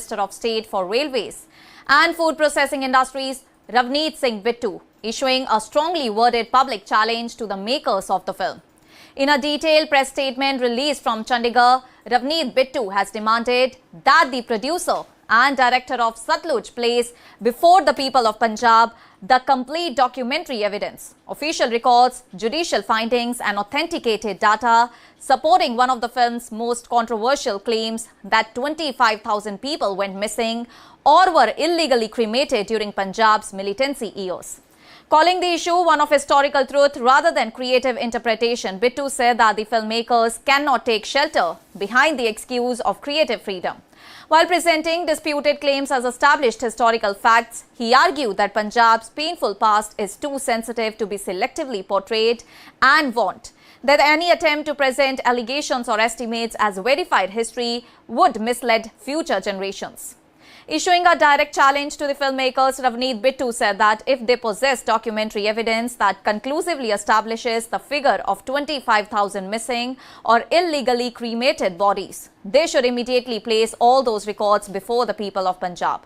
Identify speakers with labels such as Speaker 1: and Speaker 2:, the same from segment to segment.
Speaker 1: Minister of State for Railways and Food Processing Industries, Ravneet Bittu, issuing a strongly worded public challenge to the makers of the film. In a detailed press statement released from Chandigarh, Ravneet Bittu has demanded that the producer and director of Satluj place before the people of Punjab the complete documentary evidence, official records, judicial findings and authenticated data supporting one of the film's most controversial claims that 25,000 people went missing or were illegally cremated during Punjab's militancy years. Calling the issue one of historical truth rather than creative interpretation, Bittu said that the filmmakers cannot take shelter behind the excuse of creative freedom. While presenting disputed claims as established historical facts, he argued that Punjab's painful past is too sensitive to be selectively portrayed and warned that any attempt to present allegations or estimates as verified history would mislead future generations. Issuing a direct challenge to the filmmakers, Ravneet Bittu said that if they possess documentary evidence that conclusively establishes the figure of 25,000 missing or illegally cremated bodies, they should immediately place all those records before the people of Punjab.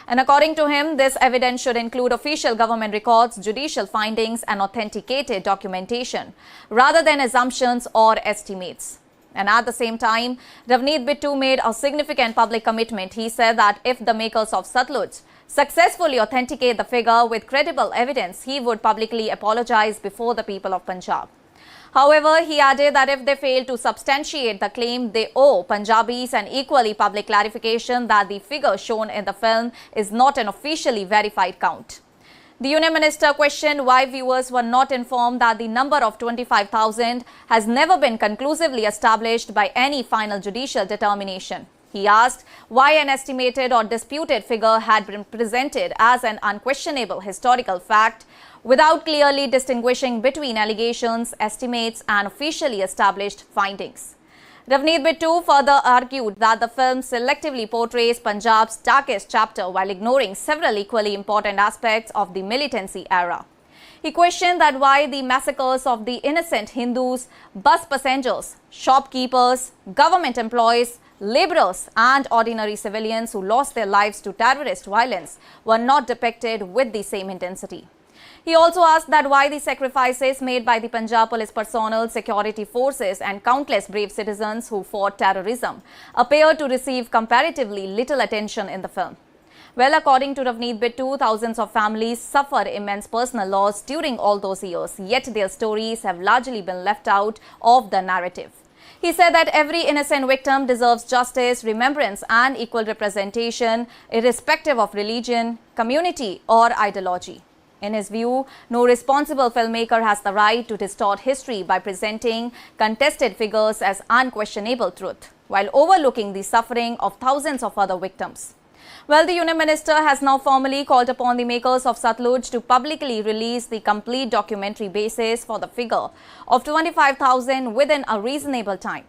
Speaker 1: And according to him, this evidence should include official government records, judicial findings and authenticated documentation, rather than assumptions or estimates. And at the same time, Ravneet Bittu made a significant public commitment. He said that if the makers of Satluj successfully authenticate the figure with credible evidence, he would publicly apologize before the people of Punjab. However, he added that if they fail to substantiate the claim, they owe Punjabis an equally public clarification that the figure shown in the film is not an officially verified count. The Union Minister questioned why viewers were not informed that the number of 25,000 has never been conclusively established by any final judicial determination. He asked why an estimated or disputed figure had been presented as an unquestionable historical fact without clearly distinguishing between allegations, estimates and officially established findings. Ravneet Bittu further argued that the film selectively portrays Punjab's darkest chapter while ignoring several equally important aspects of the militancy era. He questioned that why the massacres of the innocent Hindus, bus passengers, shopkeepers, government employees, laborers and ordinary civilians who lost their lives to terrorist violence were not depicted with the same intensity. He also asked that why the sacrifices made by the Punjab police personnel, security forces and countless brave citizens who fought terrorism appear to receive comparatively little attention in the film. Well, according to Ravneet Bittu, thousands of families suffered immense personal loss during all those years, yet their stories have largely been left out of the narrative. He said that every innocent victim deserves justice, remembrance and equal representation, irrespective of religion, community or ideology. In his view, no responsible filmmaker has the right to distort history by presenting contested figures as unquestionable truth, while overlooking the suffering of thousands of other victims. Well, the Union Minister has now formally called upon the makers of Satluj to publicly release the complete documentary basis for the figure of 25,000 within a reasonable time.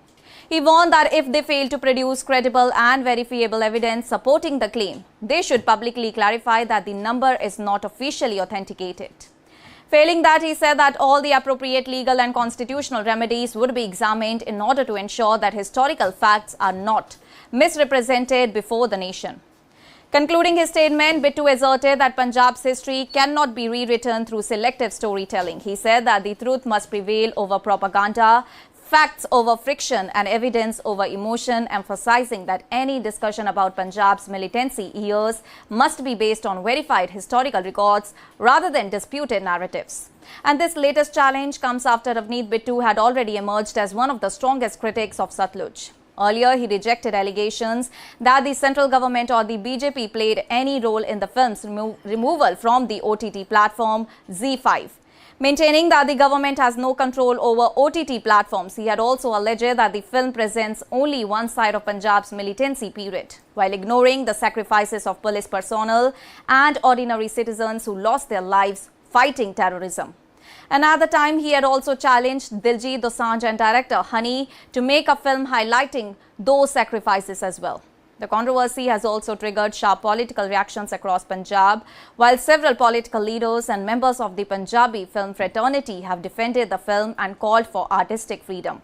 Speaker 1: He warned that if they fail to produce credible and verifiable evidence supporting the claim, they should publicly clarify that the number is not officially authenticated. Failing that, he said that all the appropriate legal and constitutional remedies would be examined in order to ensure that historical facts are not misrepresented before the nation. Concluding his statement, Bittu asserted that Punjab's history cannot be rewritten through selective storytelling. He said that the truth must prevail over propaganda, facts over friction and evidence over emotion, emphasizing that any discussion about Punjab's militancy years must be based on verified historical records rather than disputed narratives. And this latest challenge comes after Ravneet Bittu had already emerged as one of the strongest critics of Satluj. Earlier, he rejected allegations that the central government or the BJP played any role in the film's removal from the OTT platform ZEE5. Maintaining that the government has no control over OTT platforms, he had also alleged that the film presents only one side of Punjab's militancy period, while ignoring the sacrifices of police personnel and ordinary citizens who lost their lives fighting terrorism. And at the time, he had also challenged Diljit Dosanjh and director Honey to make a film highlighting those sacrifices as well. The controversy has also triggered sharp political reactions across Punjab, while several political leaders and members of the Punjabi film fraternity have defended the film and called for artistic freedom.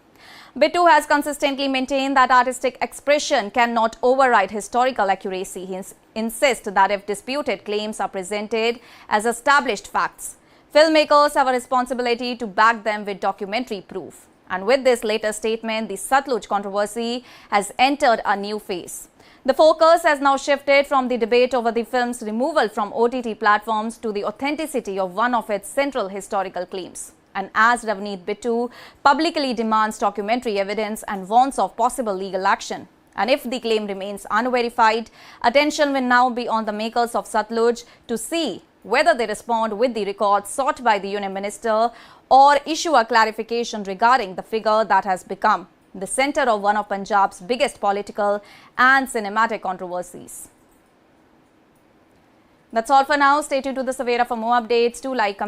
Speaker 1: Bittu has consistently maintained that artistic expression cannot override historical accuracy. He insists that if disputed claims are presented as established facts, filmmakers have a responsibility to back them with documentary proof. And with this latest statement, the Satluj controversy has entered a new phase. The focus has now shifted from the debate over the film's removal from OTT platforms to the authenticity of one of its central historical claims. And as Ravneet Bittu publicly demands documentary evidence and warns of possible legal action. And if the claim remains unverified, attention will now be on the makers of Satluj to see whether they respond with the records sought by the Union Minister or issue a clarification regarding the figure that has become the center of one of Punjab's biggest political and cinematic controversies. That's all for now. Stay tuned to the Savera for more updates. Do like, comment.